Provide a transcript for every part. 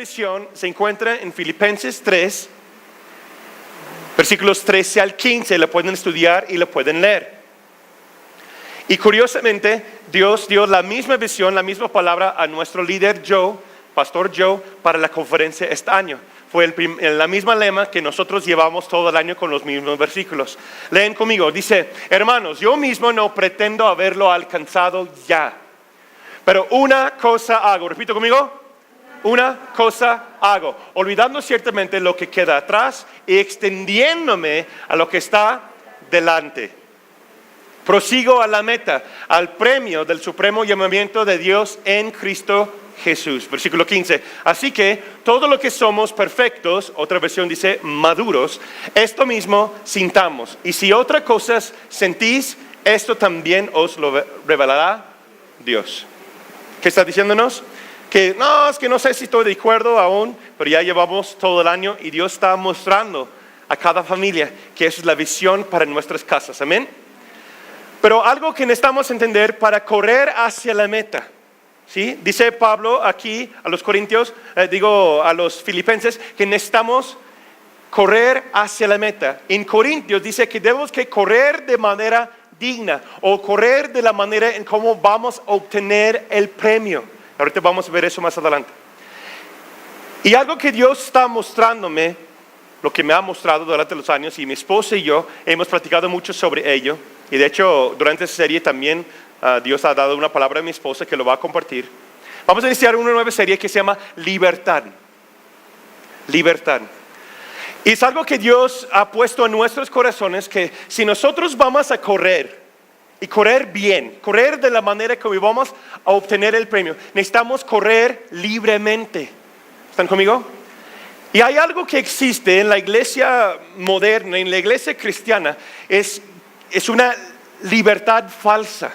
visión se encuentra en Filipenses 3, versículos 13 al 15. La pueden estudiar y la pueden leer. Y curiosamente, Dios dio la misma visión, la misma palabra a nuestro líder Joe, Pastor Joe, para la conferencia este año. Fue la misma lema que nosotros llevamos todo el año con los mismos versículos. Leen conmigo, dice: hermanos, yo mismo no pretendo haberlo alcanzado ya, pero una cosa hago. Repito conmigo: una cosa hago, olvidando ciertamente lo que queda atrás y extendiéndome a lo que está delante. Prosigo a la meta, al premio del supremo llamamiento de Dios en Cristo Jesús. Versículo 15. Así que todo lo que somos perfectos, otra versión dice maduros, esto mismo sintamos. Y si otra cosa sentís, esto también os lo revelará Dios. ¿Qué está diciéndonos? Que no, es que no sé si estoy de acuerdo aún, pero ya llevamos todo el año y Dios está mostrando a cada familia que esa es la visión para nuestras casas. Amén. Pero algo que necesitamos entender para correr hacia la meta, ¿sí? Dice Pablo aquí a los corintios, a los filipenses, que necesitamos correr hacia la meta. En Corintios dice que debemos que correr de manera digna o correr de la manera en cómo vamos a obtener el premio. Ahorita vamos a ver eso más adelante. Y algo que Dios está mostrándome, lo que me ha mostrado durante los años, y mi esposa y yo hemos platicado mucho sobre ello. Y de hecho, durante esa serie también Dios ha dado una palabra a mi esposa que lo va a compartir. Vamos a iniciar una nueva serie que se llama Libertad. Libertad. Y es algo que Dios ha puesto en nuestros corazones, que si nosotros vamos a correr, y correr bien, correr de la manera que vamos a obtener el premio, necesitamos correr libremente. ¿Están conmigo? Y hay algo que existe en la iglesia moderna, en la iglesia cristiana, es una libertad falsa,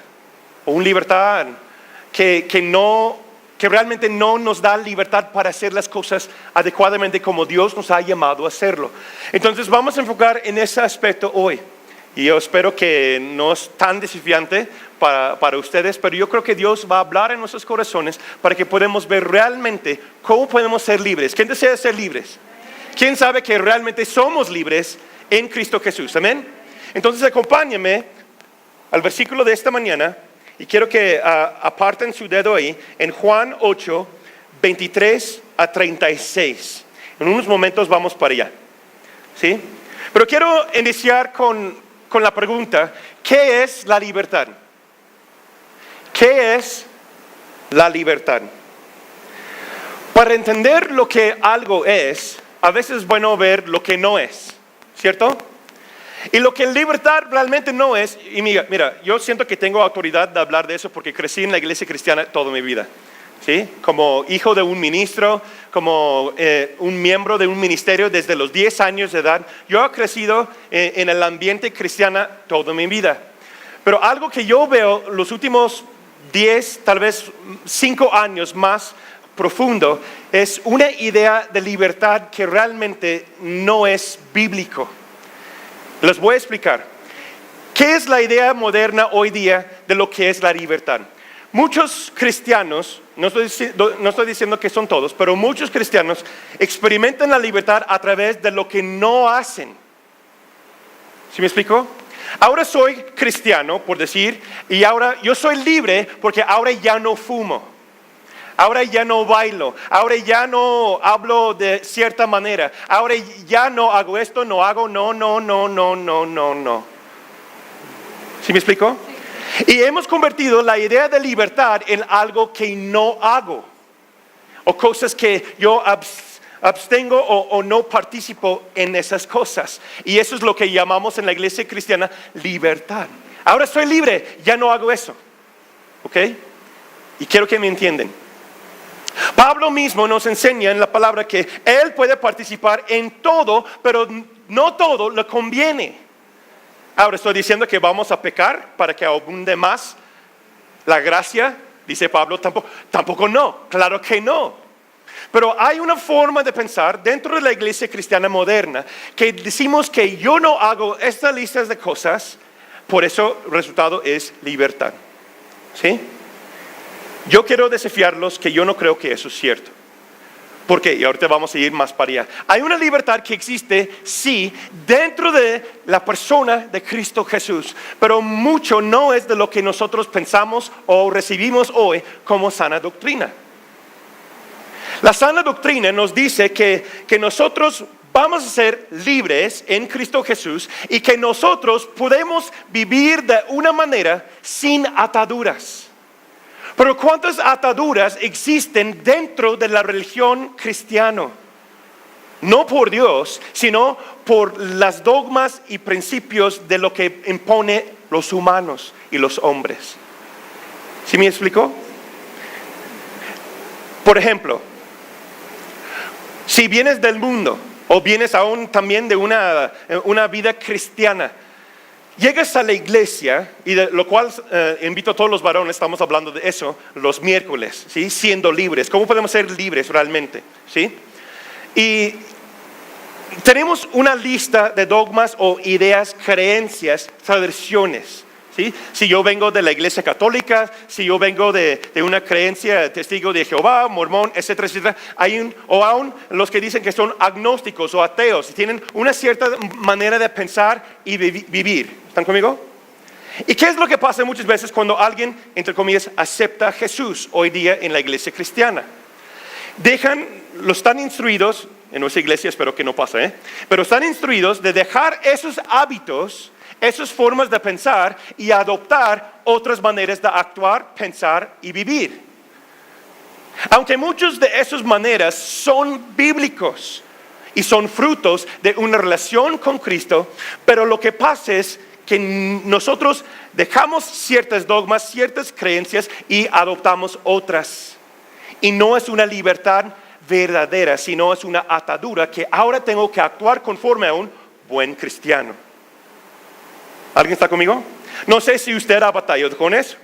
o una libertad que realmente no nos da libertad para hacer las cosas adecuadamente como Dios nos ha llamado a hacerlo. Entonces vamos a enfocar en ese aspecto hoy. Y yo espero que no es tan desafiante para ustedes, pero yo creo que Dios va a hablar en nuestros corazones para que podamos ver realmente cómo podemos ser libres. ¿Quién desea ser libres? ¿Quién sabe que realmente somos libres en Cristo Jesús? Amén. Entonces acompáñenme al versículo de esta mañana y quiero que aparten su dedo ahí en Juan 8, 23 a 36. En unos momentos vamos para allá. ¿Sí? Pero quiero iniciar con la pregunta: ¿qué es la libertad? ¿Qué es la libertad? Para entender lo que algo es, a veces es bueno ver lo que no es, ¿cierto? Y lo que libertad realmente no es, y mira, yo siento que tengo autoridad de hablar de eso porque crecí en la iglesia cristiana toda mi vida, ¿sí? Como hijo de un ministro, como un miembro de un ministerio desde los 10 años de edad. Yo he crecido en el ambiente cristiano toda mi vida. Pero algo que yo veo los últimos 10, tal vez 5 años más profundo, es una idea de libertad que realmente no es bíblico. Les voy a explicar. ¿Qué es la idea moderna hoy día de lo que es la libertad? Muchos cristianos, no estoy diciendo que son todos, pero muchos cristianos experimentan la libertad a través de lo que no hacen. ¿Sí me explico? Ahora soy cristiano, por decir, y ahora yo soy libre porque ahora ya no fumo. Ahora ya no bailo, ahora ya no hablo de cierta manera, ahora ya no hago esto, no hago, no. ¿Sí me explico? Y hemos convertido la idea de libertad en algo que no hago, o cosas que yo abstengo o no participo en esas cosas. Y eso es lo que llamamos en la iglesia cristiana libertad. Ahora estoy libre, ya no hago eso. ¿Ok? Y quiero que me entiendan. Pablo mismo nos enseña en la palabra que él puede participar en todo, pero no todo le conviene. Ahora estoy diciendo que vamos a pecar para que abunde más la gracia, dice Pablo, tampoco no, claro que no. Pero hay una forma de pensar dentro de la iglesia cristiana moderna que decimos que yo no hago estas listas de cosas, por eso el resultado es libertad. ¿Sí? Yo quiero desafiarlos que yo no creo que eso es cierto. ¿Por qué? Y ahorita vamos a ir más para allá. Hay una libertad que existe, sí, dentro de la persona de Cristo Jesús, pero mucho no es de lo que nosotros pensamos o recibimos hoy como sana doctrina. La sana doctrina nos dice que nosotros vamos a ser libres en Cristo Jesús y que nosotros podemos vivir de una manera sin ataduras. Pero ¿cuántas ataduras existen dentro de la religión cristiana? No por Dios, sino por las dogmas y principios de lo que impone los humanos y los hombres. ¿Sí me explico? Por ejemplo, si vienes del mundo o vienes aún también de una vida cristiana, llegas a la iglesia, y de lo cual invito a todos los varones, estamos hablando de eso los miércoles, ¿sí? Siendo libres. ¿Cómo podemos ser libres realmente? ¿Sí? Y tenemos una lista de dogmas o ideas, creencias, tradiciones. ¿Sí? Si yo vengo de la iglesia católica, si yo vengo de una creencia testigo de Jehová, mormón, etcétera, etcétera, o aún los que dicen que son agnósticos o ateos, tienen una cierta manera de pensar y vivir. ¿Están conmigo? ¿Y qué es lo que pasa muchas veces cuando alguien, entre comillas, acepta a Jesús hoy día en la iglesia cristiana? Están instruidos, en nuestra iglesia espero que no pase, pero están instruidos de dejar esos hábitos, esas formas de pensar y adoptar otras maneras de actuar, pensar y vivir. Aunque muchas de esas maneras son bíblicos y son frutos de una relación con Cristo, pero lo que pasa es que nosotros dejamos ciertas dogmas, ciertas creencias y adoptamos otras. Y no es una libertad verdadera, sino es una atadura que ahora tengo que actuar conforme a un buen cristiano. ¿Alguien está conmigo? No sé si usted ha batallado con eso.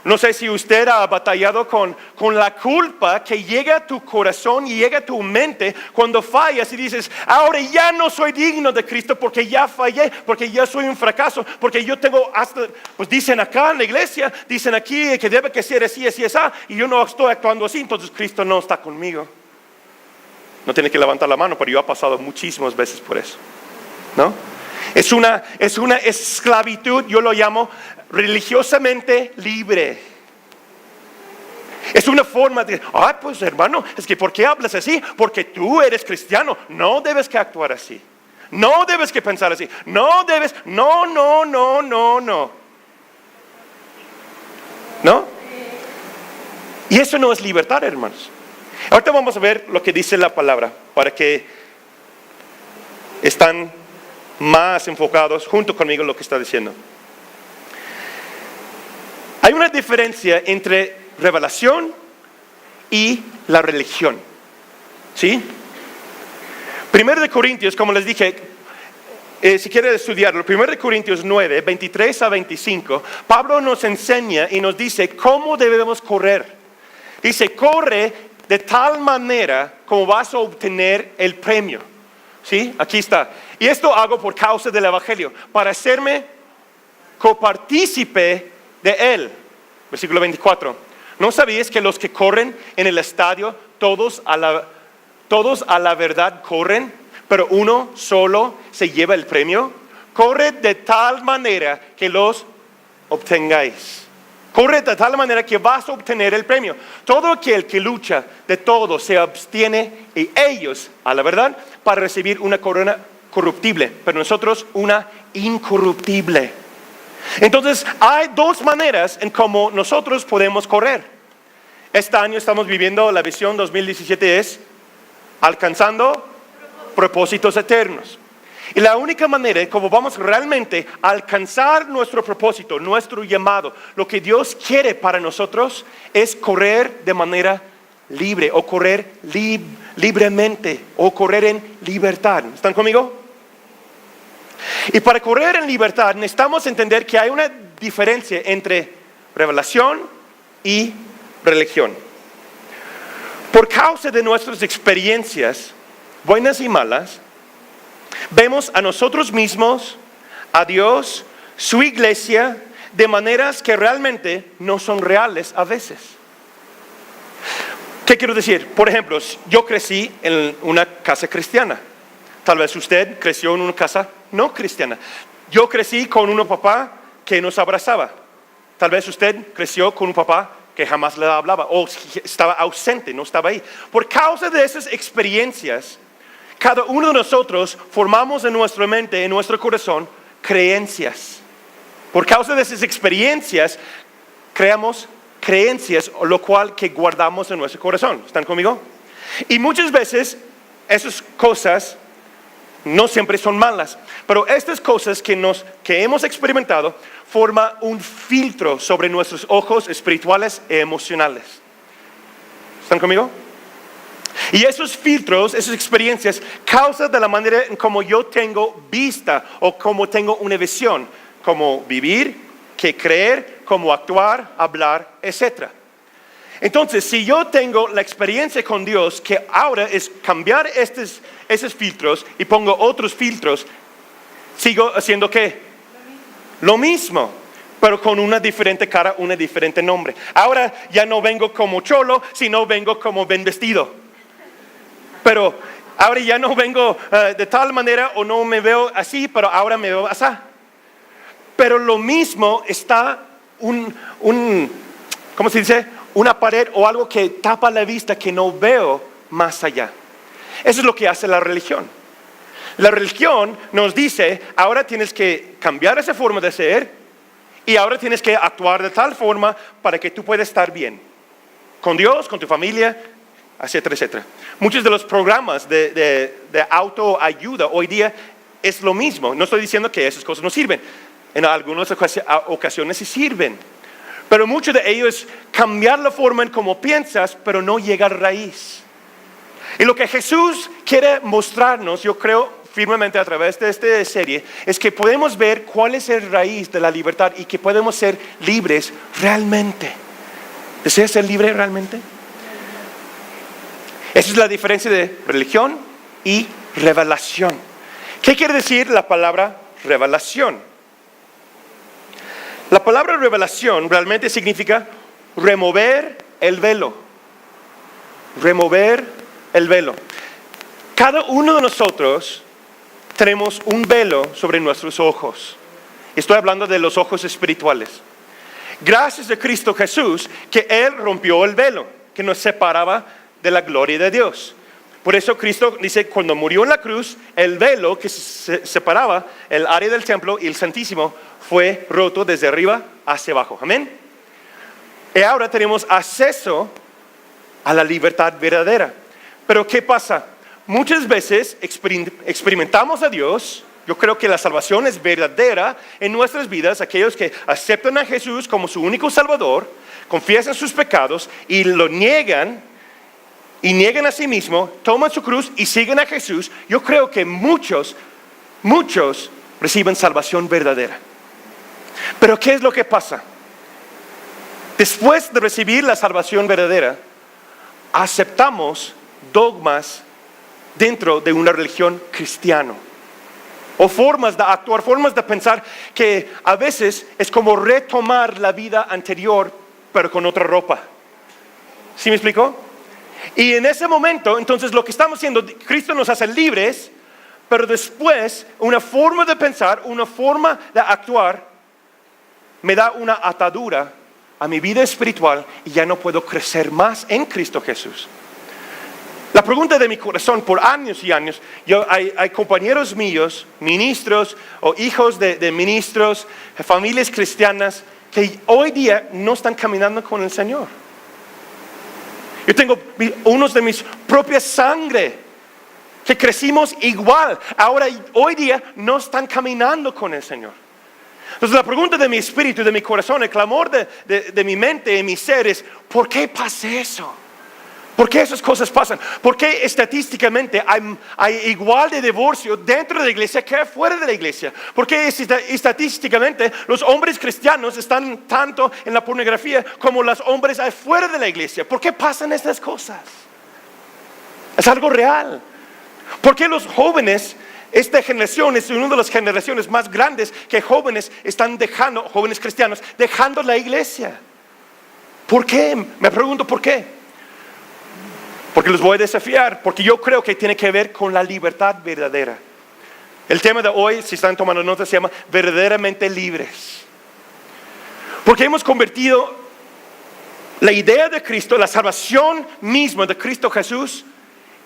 No sé si usted ha batallado con la culpa que llega a tu corazón y llega a tu mente cuando fallas y dices, ahora ya no soy digno de Cristo porque ya fallé, porque ya soy un fracaso, porque yo tengo pues dicen acá en la iglesia, dicen aquí que debe que ser así, así, así, y yo no estoy actuando así, entonces Cristo no está conmigo. No tiene que levantar la mano, pero yo he pasado muchísimas veces por eso, ¿no? Es una esclavitud, yo lo llamo religiosamente libre. Es una forma de, pues hermano, es que ¿por qué hablas así? Porque tú eres cristiano, no debes que actuar así. No debes que pensar así. No debes, no. ¿No? Y eso no es libertad, hermanos. Ahorita vamos a ver lo que dice la palabra para que están más enfocados junto conmigo en lo que está diciendo. Hay una diferencia entre revelación y la religión. ¿Sí? 1 Corintios, como les dije, si quieren estudiarlo, 1 Corintios 9, 23 a 25, Pablo nos enseña y nos dice cómo debemos correr. Dice, corre de tal manera como vas a obtener el premio. ¿Sí? Aquí está. Y esto hago por causa del evangelio, para hacerme copartícipe de él. Versículo 24. ¿No sabías que los que corren en el estadio, todos a la verdad corren, pero uno solo se lleva el premio? Corre de tal manera que los obtengáis. Corre de tal manera que vas a obtener el premio. Todo aquel que lucha de todo se abstiene, y ellos, a la verdad, para recibir una corona corruptible, pero nosotros una incorruptible. Entonces hay dos maneras en cómo nosotros podemos correr. Este año estamos viviendo la visión 2017, es alcanzando propósitos eternos. Y la única manera en cómo vamos realmente a alcanzar nuestro propósito, nuestro llamado, lo que Dios quiere para nosotros, es correr de manera libre o correr libremente o correr en libertad. ¿Están conmigo? Y para correr en libertad necesitamos entender que hay una diferencia entre revelación y religión. Por causa de nuestras experiencias, buenas y malas, vemos a nosotros mismos, a Dios, su iglesia, de maneras que realmente no son reales a veces. ¿Qué quiero decir? Por ejemplo, yo crecí en una casa cristiana. Tal vez usted creció en una casa no cristiana. Yo crecí con un papá que nos abrazaba. Tal vez usted creció con un papá que jamás le hablaba o estaba ausente, no estaba ahí. Por causa de esas experiencias, cada uno de nosotros formamos en nuestra mente, en nuestro corazón, creencias. Por causa de esas experiencias, creamos creencias, lo cual que guardamos en nuestro corazón. ¿Están conmigo? Y muchas veces esas cosas no siempre son malas, pero estas cosas que hemos experimentado forman un filtro sobre nuestros ojos espirituales e emocionales. ¿Están conmigo? Y esos filtros, esas experiencias, causan de la manera en como yo tengo vista o como tengo una visión, como vivir, qué creer, cómo actuar, hablar, etc. Entonces, si yo tengo la experiencia con Dios, que ahora es cambiar esos filtros y pongo otros filtros, sigo haciendo ¿qué? Lo mismo, pero con una diferente cara, un diferente nombre. Ahora ya no vengo como cholo, sino vengo como bien vestido. Pero ahora ya no vengo de tal manera o no me veo así, pero ahora me veo así. Pero lo mismo está ¿cómo se dice? Una pared o algo que tapa la vista que no veo más allá. Eso es lo que hace la religión. La religión nos dice, ahora tienes que cambiar esa forma de ser y ahora tienes que actuar de tal forma para que tú puedas estar bien. Con Dios, con tu familia, etcétera, etcétera. Muchos de los programas de autoayuda hoy día es lo mismo. No estoy diciendo que esas cosas no sirven. En algunas ocasiones sí sirven. Pero mucho de ello es cambiar la forma en cómo piensas, pero no llegar a raíz. Y lo que Jesús quiere mostrarnos, yo creo firmemente a través de esta serie, es que podemos ver cuál es el raíz de la libertad y que podemos ser libres realmente. ¿Deseas ser libre realmente? Esa es la diferencia de religión y revelación. ¿Qué quiere decir la palabra revelación? La palabra revelación realmente significa remover el velo. Remover el velo. Cada uno de nosotros tenemos un velo sobre nuestros ojos. Estoy hablando de los ojos espirituales. Gracias a Cristo Jesús que Él rompió el velo que nos separaba de la gloria de Dios. Por eso Cristo dice, cuando murió en la cruz, el velo que separaba el área del templo y el Santísimo fue roto desde arriba hacia abajo. Amén. Y ahora tenemos acceso a la libertad verdadera. Pero ¿qué pasa? Muchas veces experimentamos a Dios. Yo creo que la salvación es verdadera en nuestras vidas. Aquellos que aceptan a Jesús como su único Salvador, confiesan sus pecados y lo niegan, y niegan a sí mismo, toman su cruz y siguen a Jesús. Yo creo que muchos reciben salvación verdadera. Pero ¿qué es lo que pasa? Después de recibir la salvación verdadera, aceptamos dogmas dentro de una religión cristiana. O formas de actuar, formas de pensar que a veces es como retomar la vida anterior, pero con otra ropa. ¿Sí me explicó? Y en ese momento, entonces lo que estamos haciendo, Cristo nos hace libres, pero después una forma de pensar, una forma de actuar, me da una atadura a mi vida espiritual y ya no puedo crecer más en Cristo Jesús. La pregunta de mi corazón por años y años, hay compañeros míos, ministros o hijos de ministros, familias cristianas, que hoy día no están caminando con el Señor. Yo tengo unos de mis propias sangre que crecimos igual. Ahora, hoy día, no están caminando con el Señor. Entonces, la pregunta de mi espíritu, de mi corazón, el clamor de mi mente y mi ser es, ¿por qué pasa eso? ¿Por qué esas cosas pasan? ¿Por qué estadísticamente hay igual de divorcio dentro de la iglesia que fuera de la iglesia? ¿Por qué estadísticamente los hombres cristianos están tanto en la pornografía como los hombres afuera de la iglesia? ¿Por qué pasan estas cosas? Es algo real. ¿Por qué los jóvenes, esta generación es una de las generaciones más grandes que jóvenes están dejando, jóvenes cristianos, dejando la iglesia? ¿Por qué? Me pregunto por qué. Porque los voy a desafiar, porque yo creo que tiene que ver con la libertad verdadera. El tema de hoy, si están tomando notas, se llama verdaderamente libres. Porque hemos convertido la idea de Cristo, la salvación misma de Cristo Jesús,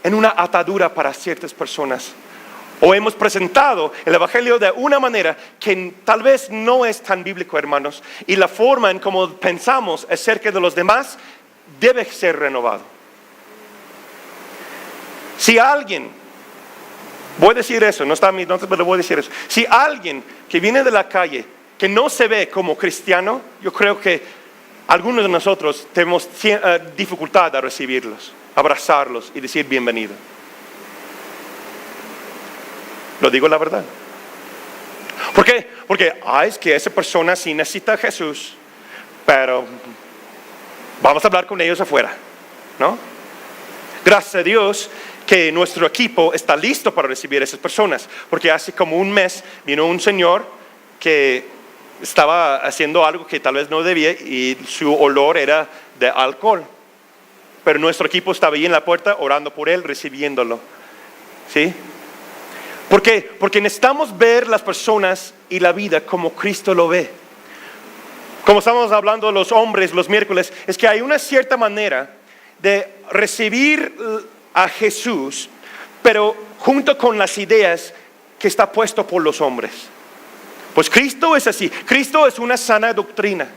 en una atadura para ciertas personas. O hemos presentado el Evangelio de una manera que tal vez no es tan bíblico, hermanos. Y la forma en cómo pensamos acerca de los demás debe ser renovado. Si alguien, voy a decir eso, no está en mis notas, pero voy a decir eso. Si alguien que viene de la calle, que no se ve como cristiano, yo creo que algunos de nosotros tenemos dificultad a recibirlos, abrazarlos y decir bienvenido. Lo digo la verdad. ¿Por qué? Porque es que esa persona sí necesita a Jesús, pero vamos a hablar con ellos afuera, ¿no? Gracias a Dios que nuestro equipo está listo para recibir a esas personas, porque hace como un mes vino un señor que estaba haciendo algo que tal vez no debía y su olor era de alcohol, pero nuestro equipo estaba ahí en la puerta orando por él, recibiéndolo, ¿sí? ¿Por qué? Porque necesitamos ver las personas y la vida como Cristo lo ve. Como estamos hablando de los hombres los miércoles, es que hay una cierta manera de recibir a Jesús, pero junto con las ideas que está puesto por los hombres. Pues Cristo es así. Cristo es una sana doctrina.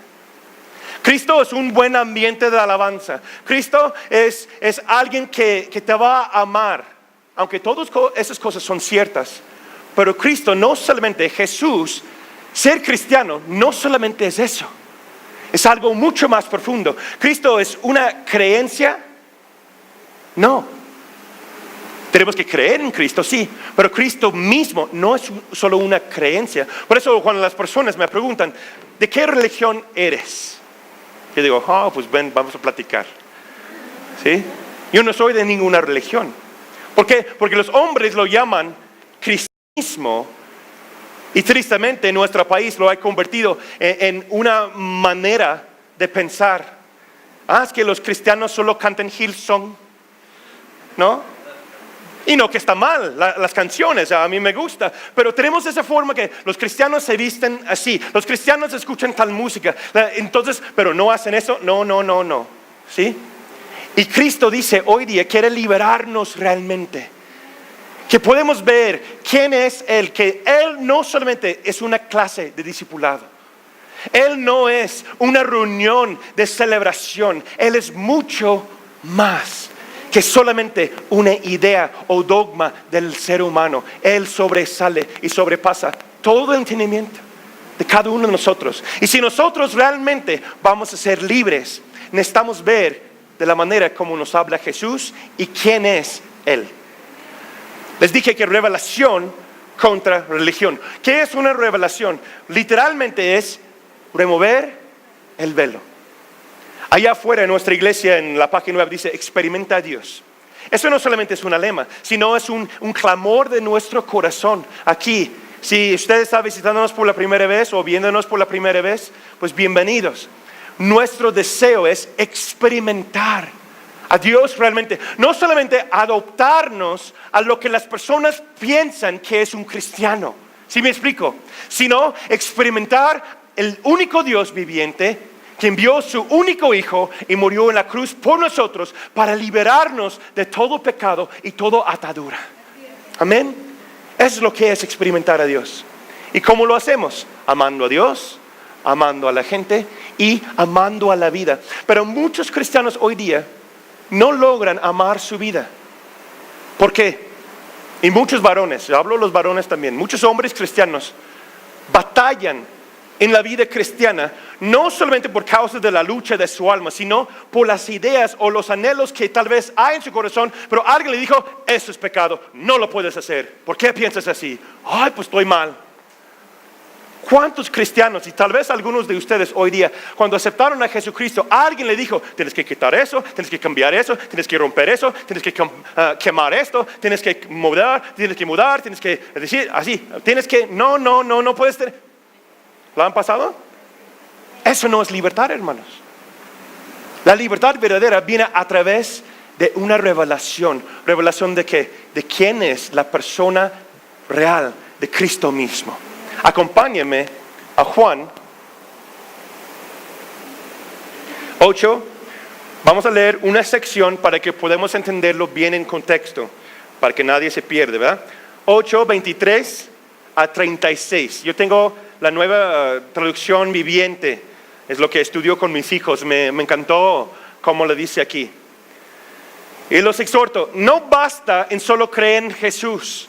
Cristo es un buen ambiente de alabanza. Cristo es alguien que te va a amar. Aunque todas esas cosas son ciertas, pero Cristo no solamente, Jesús, ser cristiano no solamente es eso, es algo mucho más profundo. Cristo es una creencia, no. Tenemos que creer en Cristo, sí, pero Cristo mismo no es solo una creencia. Por eso cuando las personas me preguntan, ¿de qué religión eres? Yo digo, pues ven, vamos a platicar. ¿Sí? Yo no soy de ninguna religión. ¿Por qué? Porque los hombres lo llaman cristianismo y tristemente en nuestro país lo ha convertido en una manera de pensar. Es que los cristianos solo cantan Hillsong, ¿no? Y no que está mal, las canciones a mí me gusta, pero tenemos esa forma que los cristianos se visten así, los cristianos escuchan tal música, entonces, pero no hacen eso, no, ¿sí? Y Cristo dice hoy día quiere liberarnos realmente, que podemos ver quién es Él, que Él no solamente es una clase de discipulado, Él no es una reunión de celebración, Él es mucho más que solamente una idea o dogma del ser humano. Él sobresale y sobrepasa todo el entendimiento de cada uno de nosotros. Y si nosotros realmente vamos a ser libres, necesitamos ver de la manera como nos habla Jesús y quién es Él. Les dije que revelación contra religión. ¿Qué es una revelación? Literalmente es remover el velo. Allá afuera en nuestra iglesia, en la página web dice, experimenta a Dios. Eso no solamente es una lema, sino es un clamor de nuestro corazón. Aquí, si usted está visitándonos por la primera vez o viéndonos por la primera vez, pues bienvenidos. Nuestro deseo es experimentar a Dios realmente. No solamente adoptarnos a lo que las personas piensan que es un cristiano. ¿Sí me explico? Sino experimentar el único Dios viviente que envió su único Hijo y murió en la cruz por nosotros para liberarnos de todo pecado y toda atadura. Amén. Eso es lo que es experimentar a Dios. ¿Y cómo lo hacemos? Amando a Dios, amando a la gente y amando a la vida. Pero muchos cristianos hoy día no logran amar su vida. ¿Por qué? Y muchos varones, hablo de los varones también, muchos hombres cristianos batallan en la vida cristiana, no solamente por causa de la lucha de su alma, sino por las ideas o los anhelos que tal vez hay en su corazón, pero alguien le dijo, eso es pecado, no lo puedes hacer. ¿Por qué piensas así? Pues estoy mal. ¿Cuántos cristianos, y tal vez algunos de ustedes hoy día, cuando aceptaron a Jesucristo, alguien le dijo, tienes que quitar eso, tienes que cambiar eso, tienes que romper eso, tienes que quemar esto, tienes que mudar, tienes que decir así, tienes que, no puedes tener. ¿Lo han pasado? Eso no es libertad, hermanos. La libertad verdadera viene a través de una revelación. ¿Revelación de qué? De quién es la persona real de Cristo mismo. Acompáñenme a Juan 8. Vamos a leer una sección para que podamos entenderlo bien en contexto, para que nadie se pierda, ¿verdad? 8, 23 a 36. Yo tengo la nueva traducción viviente, es lo que estudio con mis hijos, me encantó como le dice aquí. Y los exhorto, no basta en solo creer en Jesús.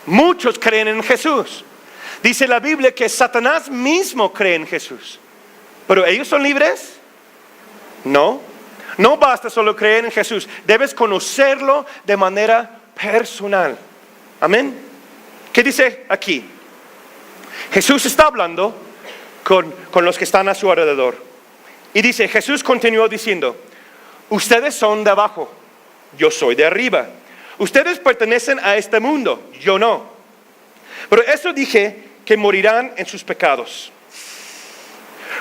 Muchos creen en Jesús. Dice la Biblia que Satanás mismo cree en Jesús. ¿Pero ellos son libres? No. No basta solo creer en Jesús. Debes conocerlo de manera personal. Amén. ¿Qué dice aquí? Jesús está hablando con los que están a su alrededor. Y dice, Jesús continuó diciendo, ustedes son de abajo, yo soy de arriba. Ustedes pertenecen a este mundo, yo no. Pero eso dije que morirán en sus pecados.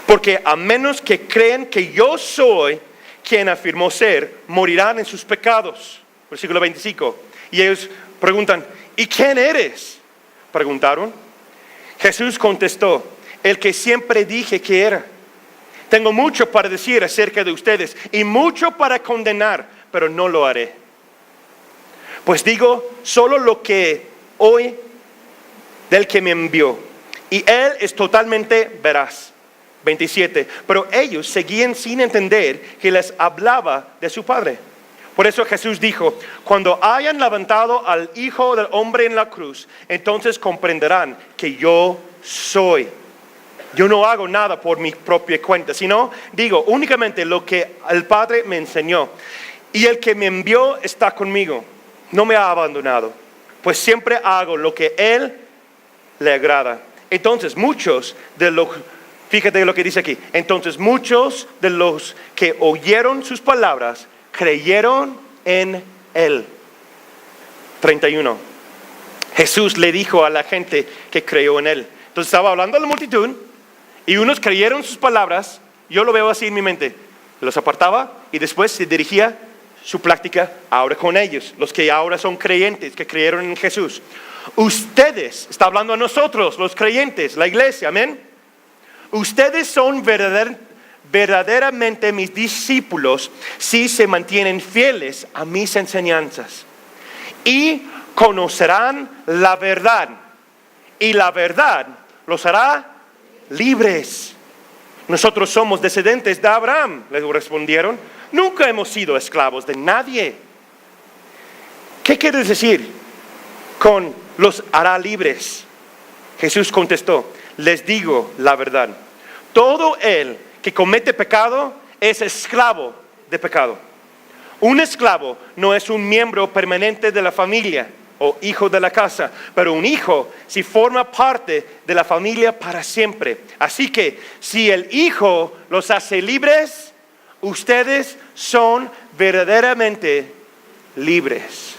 Porque a menos que crean que yo soy quien afirmó ser, morirán en sus pecados. Versículo 25. Y ellos preguntan, ¿y quién eres? Preguntaron. Jesús contestó, el que siempre dije que era. Tengo mucho para decir acerca de ustedes y mucho para condenar, pero no lo haré. Pues digo solo lo que oí del que me envió. Y él es totalmente veraz. 27. Pero ellos seguían sin entender que les hablaba de su Padre. Por eso Jesús dijo, cuando hayan levantado al Hijo del Hombre en la cruz, entonces comprenderán que yo soy. Yo no hago nada por mi propia cuenta, sino digo únicamente lo que el Padre me enseñó. Y el que me envió está conmigo, no me ha abandonado, pues siempre hago lo que Él le agrada. Entonces fíjate lo que dice aquí, entonces muchos de los que oyeron sus palabras creyeron en Él. 31. Jesús le dijo a la gente que creyó en Él. Entonces estaba hablando a la multitud y unos creyeron sus palabras. Yo lo veo así en mi mente. Los apartaba y después se dirigía su plática ahora con ellos, los que ahora son creyentes, que creyeron en Jesús. Ustedes, está hablando a nosotros, los creyentes, la iglesia, amén. Ustedes son verdaderamente mis discípulos si se mantienen fieles a mis enseñanzas. Y conocerán la verdad. Y la verdad los hará libres. Nosotros somos descendientes de Abraham, les respondieron. Nunca hemos sido esclavos de nadie. ¿Qué quieres decir con los hará libres? Jesús contestó, les digo la verdad. Todo el que comete pecado es esclavo de pecado. Un esclavo no es un miembro permanente de la familia o hijo de la casa, pero un hijo sí forma parte de la familia para siempre. Así que si el Hijo los hace libres, ustedes son verdaderamente libres.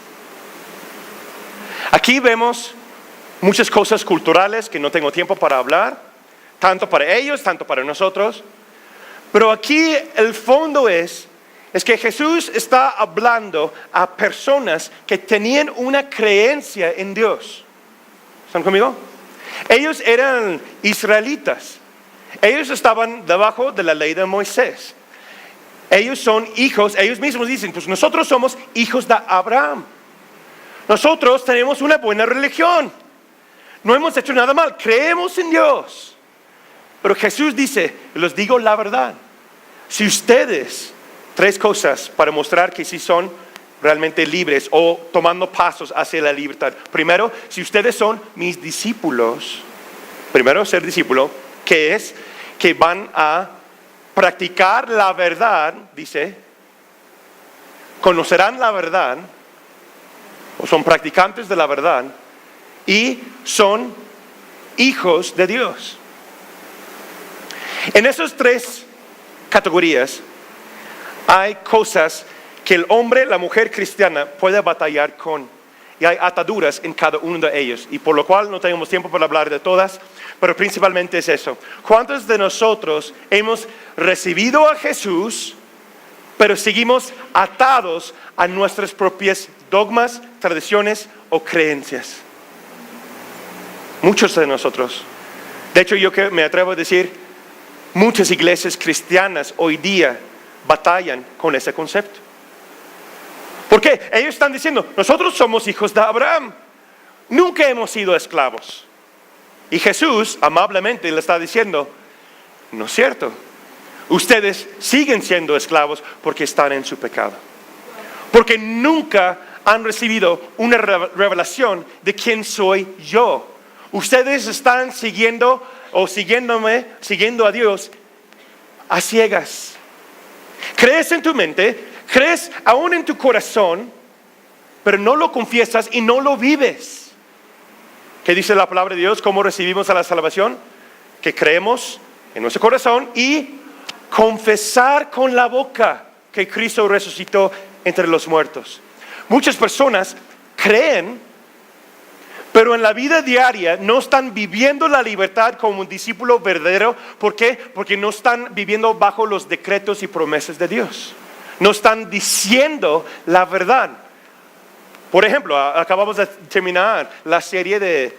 Aquí vemos muchas cosas culturales que no tengo tiempo para hablar, tanto para ellos, tanto para nosotros. Pero aquí el fondo es que Jesús está hablando a personas que tenían una creencia en Dios. ¿Están conmigo? Ellos eran israelitas. Ellos estaban debajo de la ley de Moisés. Ellos son hijos, ellos mismos dicen, pues nosotros somos hijos de Abraham. Nosotros tenemos una buena religión. No hemos hecho nada mal, creemos en Dios. Pero Jesús dice, les digo la verdad. Si ustedes, tres cosas para mostrar que sí son realmente libres o tomando pasos hacia la libertad. Primero, si ustedes son mis discípulos, primero ser discípulo, que es que van a practicar la verdad, dice, conocerán la verdad, o son practicantes de la verdad, y son hijos de Dios. En esas tres categorías hay cosas que el hombre, la mujer cristiana puede batallar con. Y hay ataduras en cada uno de ellos. Y por lo cual no tenemos tiempo para hablar de todas, pero principalmente es eso. ¿Cuántos de nosotros hemos recibido a Jesús pero seguimos atados a nuestras propias dogmas, tradiciones o creencias. Muchos de nosotros. De hecho, yo me atrevo a decir, muchas iglesias cristianas hoy día batallan con ese concepto. ¿Por qué? Ellos están diciendo, nosotros somos hijos de Abraham. Nunca hemos sido esclavos. Y Jesús amablemente le está diciendo, no es cierto. Ustedes siguen siendo esclavos porque están en su pecado. Porque nunca han recibido una revelación de quién soy yo. Ustedes están siguiendo a Dios a ciegas. Crees en tu mente, crees aún en tu corazón, pero no lo confiesas y no lo vives. ¿Qué dice la palabra de Dios? ¿Cómo recibimos a la salvación? Que creemos en nuestro corazón y confesar con la boca que Cristo resucitó entre los muertos. Muchas personas creen, pero en la vida diaria no están viviendo la libertad como un discípulo verdadero. ¿Por qué? Porque no están viviendo bajo los decretos y promesas de Dios. No están diciendo la verdad. Por ejemplo, acabamos de terminar la serie de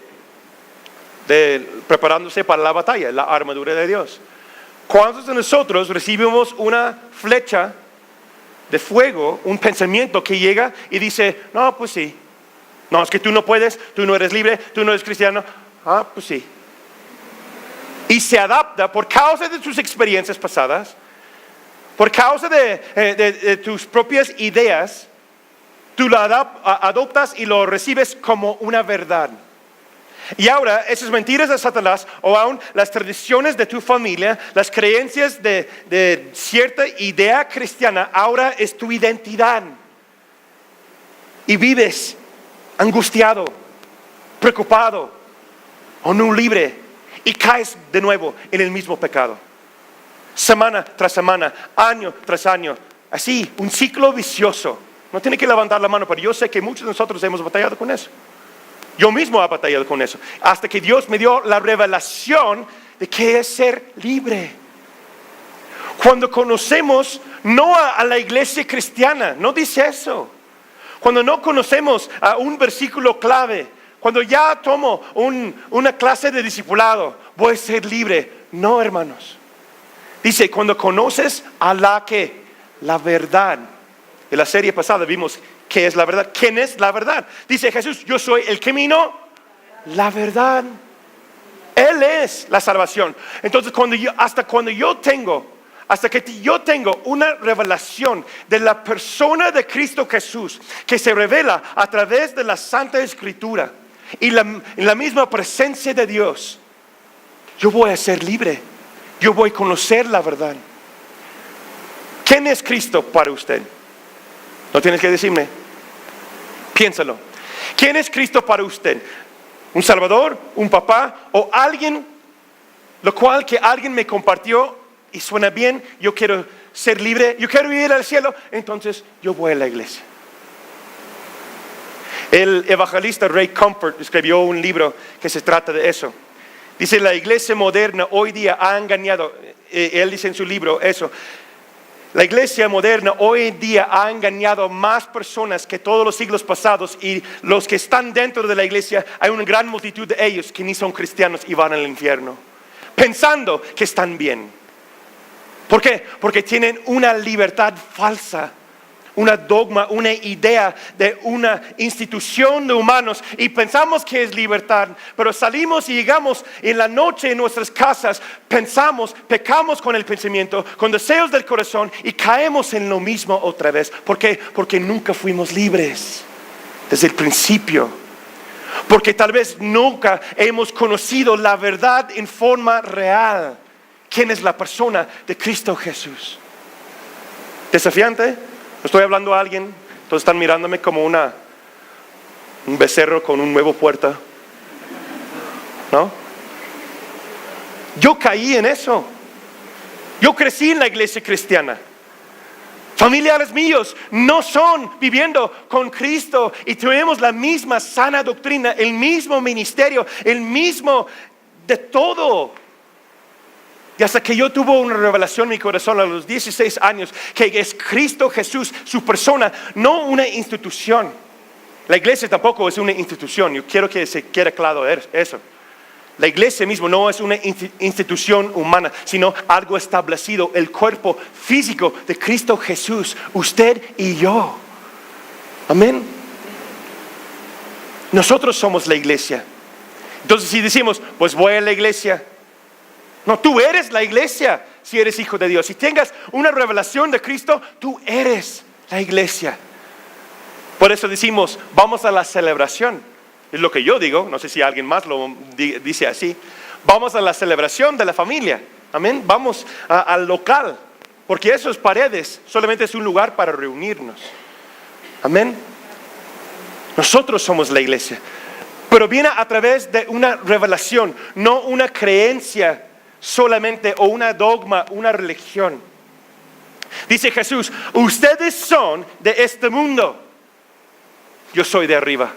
preparándose para la batalla, la armadura de Dios. ¿Cuántos de nosotros recibimos una flecha de fuego, un pensamiento que llega y dice, no, pues sí. No, es que tú no puedes, tú no eres libre, tú no eres cristiano. Ah, pues sí. Y se adapta por causa de tus experiencias pasadas, por causa de tus propias ideas, tú lo adoptas y lo recibes como una verdad. Y ahora esas mentiras de Satanás o aún las tradiciones de tu familia, las creencias de cierta idea cristiana, ahora es tu identidad. Y vives angustiado, preocupado o no libre y caes de nuevo en el mismo pecado. Semana tras semana, año tras año, así, un ciclo vicioso. No tiene que levantar la mano, pero yo sé que muchos de nosotros hemos batallado con eso. Yo mismo he batallado con eso, hasta que Dios me dio la revelación de qué es ser libre. Cuando conocemos no a la iglesia cristiana, no dice eso. Cuando no conocemos a un versículo clave, cuando ya tomo una clase de discipulado, voy a ser libre. No, hermanos. Dice, cuando conoces a la verdad. En la serie pasada vimos qué es la verdad. ¿Quién es la verdad? Dice Jesús, yo soy el camino, la verdad. Él es la salvación. Entonces, hasta que yo tengo una revelación de la persona de Cristo Jesús, que se revela a través de la Santa Escritura y en la misma presencia de Dios, yo voy a ser libre. Yo voy a conocer la verdad. ¿Quién es Cristo para usted? No tienes que decirme. Piénsalo. ¿Quién es Cristo para usted? ¿Un salvador? ¿Un papá? ¿O alguien? Lo cual que alguien me compartió y suena bien. Yo quiero ser libre. Yo quiero ir al cielo. Entonces yo voy a la iglesia. El evangelista Ray Comfort escribió un libro que se trata de eso. Dice, la iglesia moderna hoy día ha engañado. Él dice en su libro eso. La iglesia moderna hoy en día ha engañado a más personas que todos los siglos pasados, y los que están dentro de la iglesia, hay una gran multitud de ellos que ni son cristianos y van al infierno, pensando que están bien. ¿Por qué? Porque tienen una libertad falsa, una dogma, una idea de una institución de humanos y pensamos que es libertad, pero salimos y llegamos en la noche en nuestras casas, pensamos, pecamos con el pensamiento, con deseos del corazón y caemos en lo mismo otra vez. ¿Por qué? Porque nunca fuimos libres desde el principio, porque tal vez nunca hemos conocido la verdad en forma real. ¿Quién es la persona de Cristo Jesús? ¿Desafiante? Estoy hablando a alguien, todos están mirándome como un becerro con un nuevo puerta, ¿no? Yo caí en eso. Yo crecí en la iglesia cristiana. Familiares míos no son viviendo con Cristo y tenemos la misma sana doctrina, el mismo ministerio, el mismo de todo. Y hasta que yo tuve una revelación en mi corazón a los 16 años, que es Cristo Jesús, su persona, no una institución. La iglesia tampoco es una institución, yo quiero que se quede claro eso. La iglesia mismo no es una institución humana, sino algo establecido, el cuerpo físico de Cristo Jesús, usted y yo. Amén. Nosotros somos la iglesia. Entonces si decimos, pues voy a la iglesia. No, tú eres la iglesia si eres hijo de Dios. Si tengas una revelación de Cristo, tú eres la iglesia. Por eso decimos, vamos a la celebración. Es lo que yo digo, no sé si alguien más lo dice así. Vamos a la celebración de la familia. Amén. Vamos al local. Porque esos paredes solamente es un lugar para reunirnos. Amén. Nosotros somos la iglesia. Pero viene a través de una revelación, no una creencia solamente o una dogma, una religión. Dice Jesús, ustedes son de este mundo, yo soy de arriba.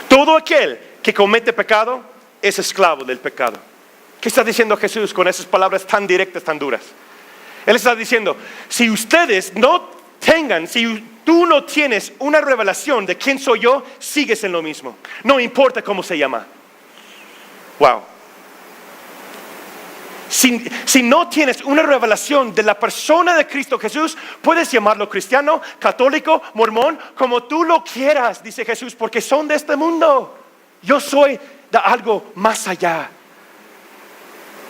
Todo aquel que comete pecado es esclavo del pecado. ¿Qué está diciendo Jesús con esas palabras tan directas, tan duras? Él está diciendo, si ustedes no tengan, si tú no tienes una revelación de quién soy yo, sigues en lo mismo. No importa cómo se llama. Wow. Si no tienes una revelación de la persona de Cristo Jesús, puedes llamarlo cristiano, católico, mormón, como tú lo quieras, dice Jesús, porque son de este mundo. Yo soy de algo más allá.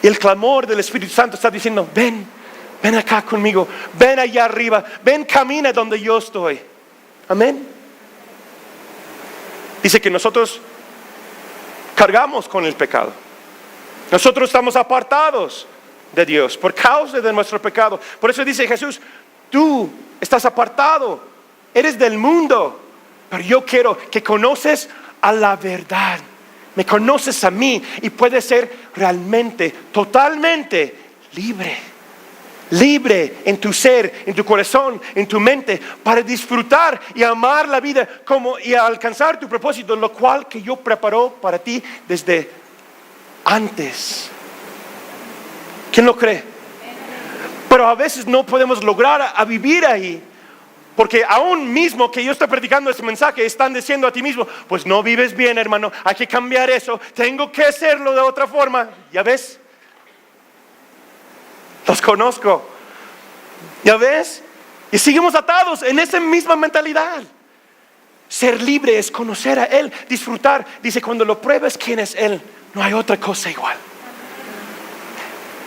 Y el clamor del Espíritu Santo está diciendo, ven acá conmigo, ven allá arriba, ven, camina donde yo estoy. Amén. Dice que nosotros cargamos con el pecado. Nosotros estamos apartados de Dios por causa de nuestro pecado. Por eso dice Jesús, tú estás apartado, eres del mundo, pero yo quiero que conoces a la verdad. Me conoces a mí y puedes ser realmente, totalmente libre. Libre en tu ser, en tu corazón, en tu mente, para disfrutar y amar la vida y alcanzar tu propósito, lo cual que yo preparó para ti desde antes. ¿Quién lo cree? Pero a veces no podemos lograr a vivir ahí, porque aún mismo que yo estoy predicando este mensaje, están diciendo a ti mismo, pues no vives bien, hermano, hay que cambiar eso, tengo que hacerlo de otra forma. ¿Ya ves? Los conozco. ¿Ya ves? Y seguimos atados en esa misma mentalidad. Ser libre es conocer a Él, disfrutar. Dice, cuando lo pruebas quién es Él, no hay otra cosa igual.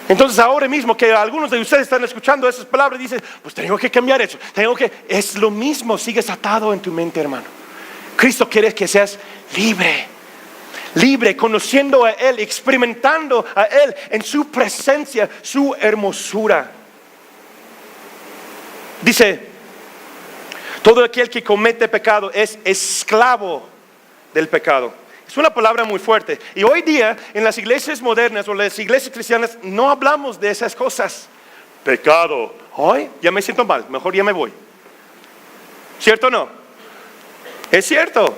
Entonces ahora mismo que algunos de ustedes están escuchando esas palabras, dicen, pues tengo que cambiar eso, es lo mismo, sigues atado en tu mente, hermano. Cristo quiere que seas libre. Libre, conociendo a Él, experimentando a Él en su presencia, su hermosura. Dice, todo aquel que comete pecado es esclavo del pecado. Es una palabra muy fuerte. Y hoy día en las iglesias modernas o las iglesias cristianas no hablamos de esas cosas. Pecado. Hoy ya me siento mal, mejor ya me voy. ¿Cierto o no? Es cierto.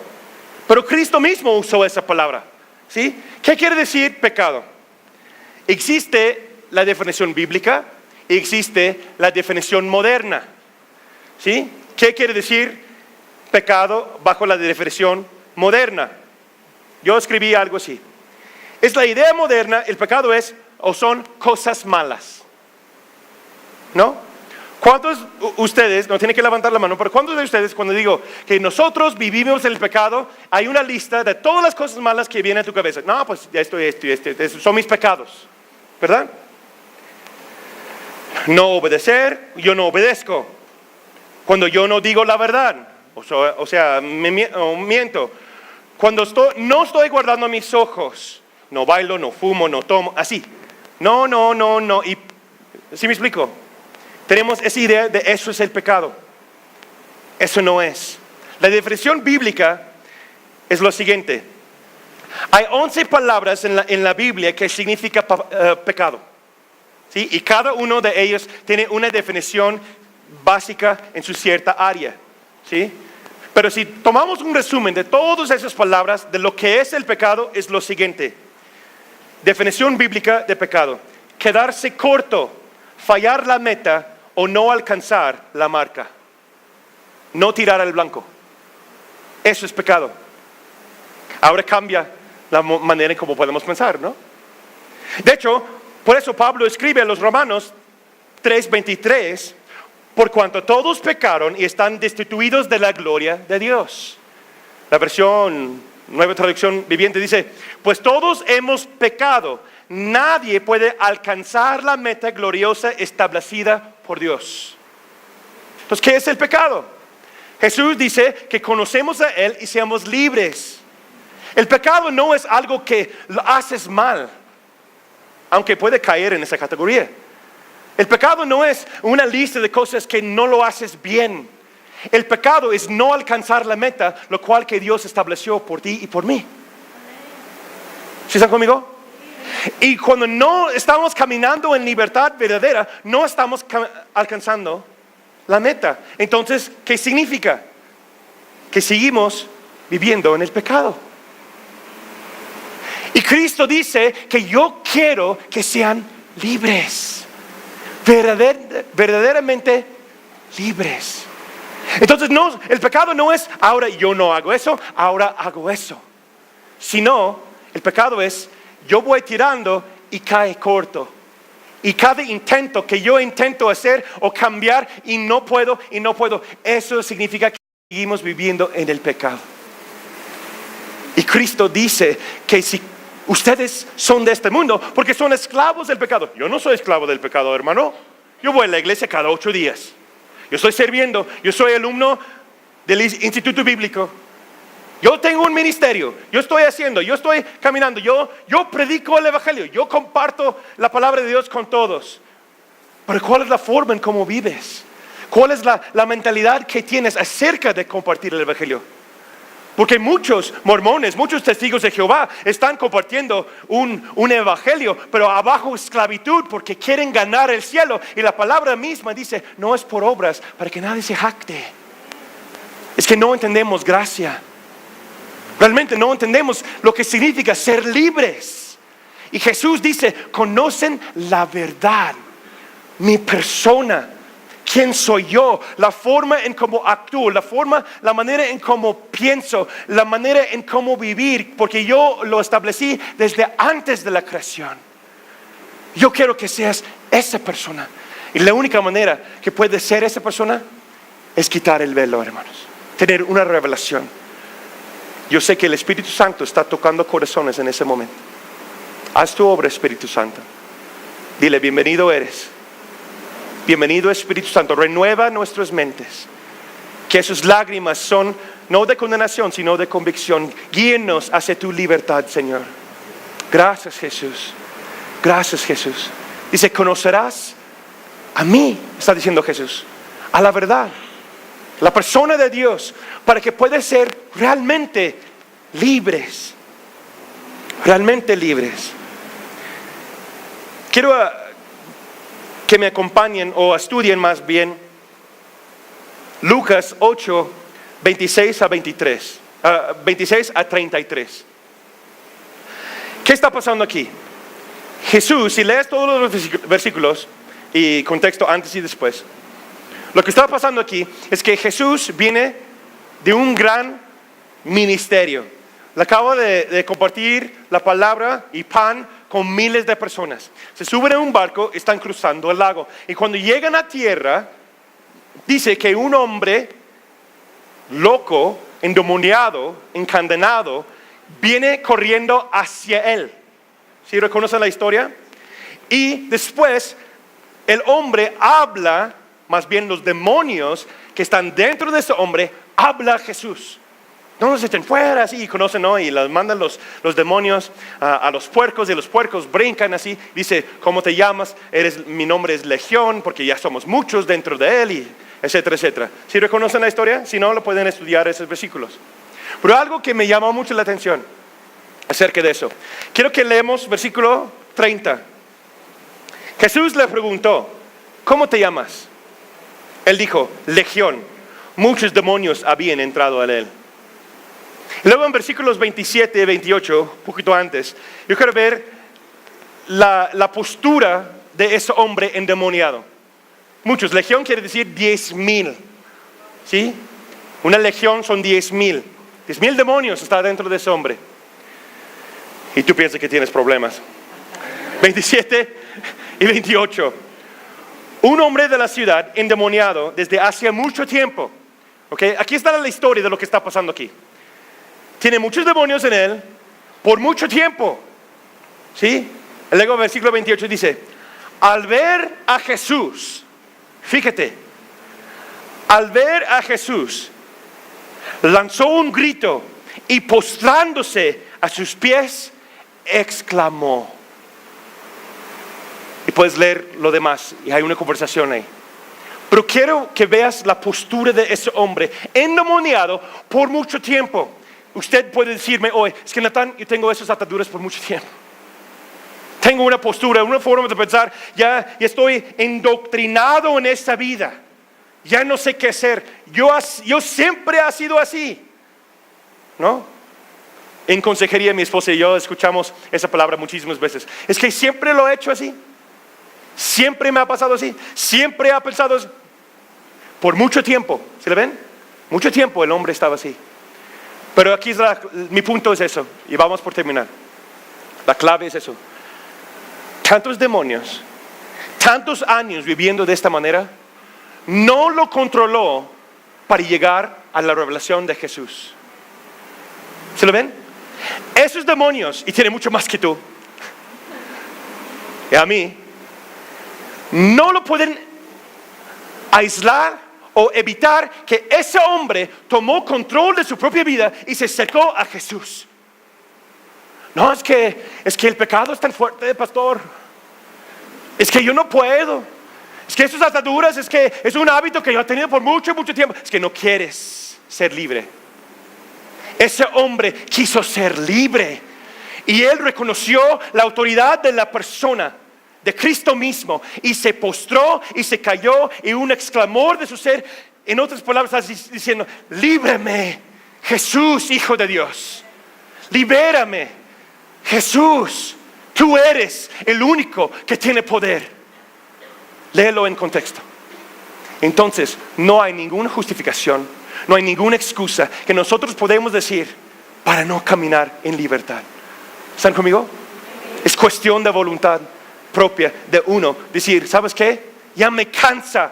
Pero Cristo mismo usó esa palabra. ¿Sí? ¿Qué quiere decir pecado? Existe la definición bíblica y existe la definición moderna. ¿Sí? ¿Qué quiere decir pecado bajo la definición moderna? Yo escribí algo así. Es la idea moderna, el pecado es o son cosas malas. ¿No? ¿Cuántos de ustedes, no tienen que levantar la mano, pero cuántos de ustedes cuando digo que nosotros vivimos en el pecado, hay una lista de todas las cosas malas que vienen a tu cabeza? No, pues esto, son mis pecados, ¿verdad? No obedecer, yo no obedezco. Cuando yo no digo la verdad, o sea, miento. Cuando no estoy guardando mis ojos, no bailo, no fumo, no tomo, así. No. Y, ¿sí me explico? Tenemos esa idea de eso es el pecado. Eso no es. La definición bíblica es lo siguiente. Hay 11 palabras en la Biblia que significa pecado. ¿Sí? Y cada uno de ellos tiene una definición básica en su cierta área. ¿Sí? Pero si tomamos un resumen de todas esas palabras, de lo que es el pecado, es lo siguiente. Definición bíblica de pecado: quedarse corto, fallar la meta o no alcanzar la marca. No tirar al blanco. Eso es pecado. Ahora cambia la manera en cómo podemos pensar, ¿no? De hecho, por eso Pablo escribe a los Romanos 3:23: por cuanto todos pecaron y están destituidos de la gloria de Dios. La versión Nueva Traducción Viviente dice: pues todos hemos pecado, nadie puede alcanzar la meta gloriosa establecida por Dios. Entonces, ¿qué es el pecado? Jesús dice que conocemos a Él y seamos libres. El pecado no es algo que lo haces mal, aunque puede caer en esa categoría. El pecado no es una lista de cosas que no lo haces bien. El pecado es no alcanzar la meta, lo cual que Dios estableció por ti y por mí. ¿Sí están conmigo? Y cuando no estamos caminando en libertad verdadera, no estamos alcanzando la meta. Entonces, ¿qué significa? Que seguimos viviendo en el pecado. Y Cristo dice que yo quiero que sean libres, verdaderamente libres. Entonces el pecado no es ahora yo no hago eso, ahora hago eso. Sino el pecado es yo voy tirando y cae corto. Y cada intento que yo intento hacer o cambiar y no puedo, eso significa que seguimos viviendo en el pecado. Y Cristo dice que si ustedes son de este mundo, porque son esclavos del pecado. Yo no soy esclavo del pecado, hermano. Yo voy a la iglesia cada 8 días. Yo estoy sirviendo, yo soy alumno del Instituto Bíblico. Yo tengo un ministerio, yo estoy caminando, yo predico el Evangelio, yo comparto la palabra de Dios con todos. Pero ¿cuál es la forma en cómo vives? ¿Cuál es la mentalidad que tienes acerca de compartir el Evangelio? Porque muchos mormones, muchos testigos de Jehová están compartiendo un evangelio, pero abajo esclavitud porque quieren ganar el cielo. Y la palabra misma dice, no es por obras para que nadie se jacte. Es que no entendemos gracia. Realmente no entendemos lo que significa ser libres. Y Jesús dice, conocen la verdad, mi persona. ¿Quién soy yo? La forma en cómo actúo, la manera en cómo pienso, la manera en cómo vivir, porque yo lo establecí desde antes de la creación. Yo quiero que seas esa persona. Y la única manera que puedes ser esa persona es quitar el velo, hermanos. Tener una revelación. Yo sé que el Espíritu Santo está tocando corazones en ese momento. Haz tu obra, Espíritu Santo. Dile, bienvenido eres. Bienvenido Espíritu Santo, renueva nuestras mentes. Que esas lágrimas son no de condenación, sino de convicción. Guíenos hacia tu libertad, Señor. Gracias, Jesús. Gracias, Jesús. Dice, conocerás a mí, está diciendo Jesús, a la verdad, la persona de Dios, para que puedas ser realmente libres. Realmente libres. Quiero que me acompañen o estudien más bien Lucas 8, 26 a 33. ¿Qué está pasando aquí? Jesús, si lees todos los versículos y contexto antes y después, lo que está pasando aquí es que Jesús viene de un gran ministerio. Le acaba de compartir la palabra y pan con miles de personas. Se suben a un barco, están cruzando el lago. Y cuando llegan a tierra, dice que un hombre loco, endemoniado, encadenado, viene corriendo hacia él. ¿Sí reconocen la historia? Y después el hombre habla, más bien los demonios que están dentro de ese hombre, habla a Jesús. No se estén fuera, así, y conocen, ¿no? Y los mandan los demonios a los puercos, y los puercos brincan así. Dice, ¿cómo te llamas? Mi nombre es Legión, porque ya somos muchos dentro de él, y etcétera, etcétera. ¿Sí reconocen la historia? Si no, lo pueden estudiar esos versículos. Pero algo que me llamó mucho la atención acerca de eso. Quiero que leemos versículo 30. Jesús le preguntó, ¿cómo te llamas? Él dijo, Legión. Muchos demonios habían entrado a él. Luego en versículos 27 y 28, un poquito antes, yo quiero ver la postura de ese hombre endemoniado? Muchos, legión quiere decir 10,000, ¿sí? Una legión son 10,000. 10,000 demonios está dentro de ese hombre. Y tú piensas que tienes problemas. 27 y 28. Un hombre de la ciudad endemoniado desde hace mucho tiempo. ¿Okay? Aquí está la historia de lo que está pasando aquí. Tiene muchos demonios en él por mucho tiempo. ¿Sí? Luego el versículo 28 dice, al ver a Jesús, fíjate, al ver a Jesús, lanzó un grito y postrándose a sus pies, exclamó. Y puedes leer lo demás y hay una conversación ahí. Pero quiero que veas la postura de ese hombre endemoniado por mucho tiempo. Usted puede decirme hoy, es que Natán, yo tengo esas ataduras por mucho tiempo. Tengo una postura, una forma de pensar, ya estoy endoctrinado en esta vida. Ya no sé qué hacer. Yo siempre he sido así. ¿No? En consejería mi esposa y yo escuchamos esa palabra muchísimas veces. Es que siempre lo he hecho así. Siempre me ha pasado así. Siempre ha pensado así. Por mucho tiempo. ¿Se le ven? Mucho tiempo el hombre estaba así. Pero aquí mi punto es eso. Y vamos por terminar. La clave es eso. Tantos demonios, tantos años viviendo de esta manera, no lo controló para llegar a la revelación de Jesús. ¿Se lo ven? Esos demonios, y tiene mucho más que tú, y a mí, no lo pueden aislar o evitar que ese hombre tomó control de su propia vida y se acercó a Jesús. No, es que el pecado es tan fuerte, pastor. Es que yo no puedo. Es que esas ataduras, es que es un hábito que yo he tenido por mucho, mucho tiempo. Es que no quieres ser libre. Ese hombre quiso ser libre. Y él reconoció la autoridad de la persona, de Cristo mismo. Y se postró y se cayó y un exclamor de su ser. En otras palabras, diciendo, líbrame, Jesús, Hijo de Dios. Libérame. Jesús, tú eres el único que tiene poder. Léelo en contexto. Entonces, no hay ninguna justificación, no hay ninguna excusa que nosotros podemos decir para no caminar en libertad. ¿Están conmigo? Es cuestión de voluntad propia de uno. Decir, ¿sabes qué? Ya me cansa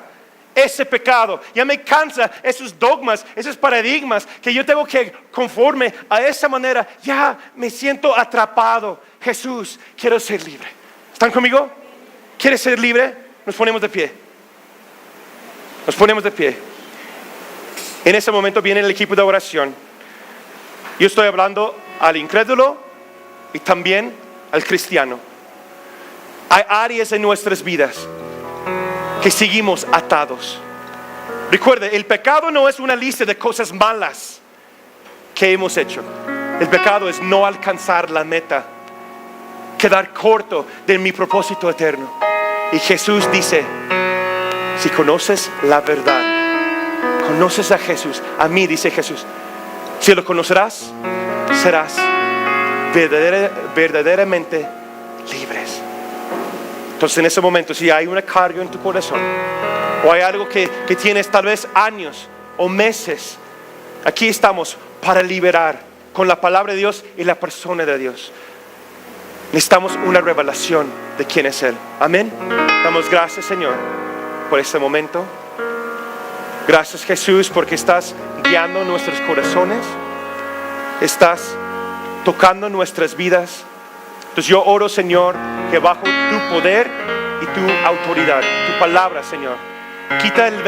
ese pecado, ya me cansa esos dogmas, esos paradigmas que yo tengo que conforme a esa manera. Ya me siento atrapado. Jesús, quiero ser libre. ¿Están conmigo? ¿Quieres ser libre? Nos ponemos de pie. Nos ponemos de pie. En ese momento viene el equipo de oración. Yo estoy hablando al incrédulo y también al cristiano. Hay áreas en nuestras vidas que seguimos atados. Recuerde, el pecado no es una lista de cosas malas que hemos hecho. El pecado es no alcanzar la meta, quedar corto de mi propósito eterno. Y Jesús dice, si conoces la verdad, conoces a Jesús, a mí, dice Jesús, si lo conocerás, serás verdaderamente libres. Entonces en ese momento, si hay una carga en tu corazón, o hay algo que tienes tal vez años o meses, aquí estamos para liberar con la palabra de Dios y la persona de Dios. Necesitamos una revelación de quién es Él. Amén. Damos gracias, Señor, por este momento. Gracias, Jesús, porque estás guiando nuestros corazones. Estás tocando nuestras vidas. Entonces yo oro, Señor, que bajo tu poder y tu autoridad, tu palabra, Señor, quita el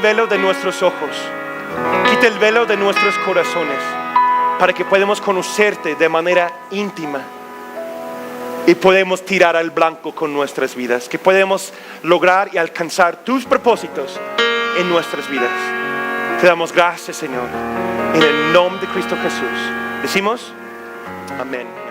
velo de nuestros ojos, quita el velo de nuestros corazones, para que podamos conocerte de manera íntima y podemos tirar al blanco con nuestras vidas, que podemos lograr y alcanzar tus propósitos en nuestras vidas. Te damos gracias, Señor, en el nombre de Cristo Jesús. Decimos amén.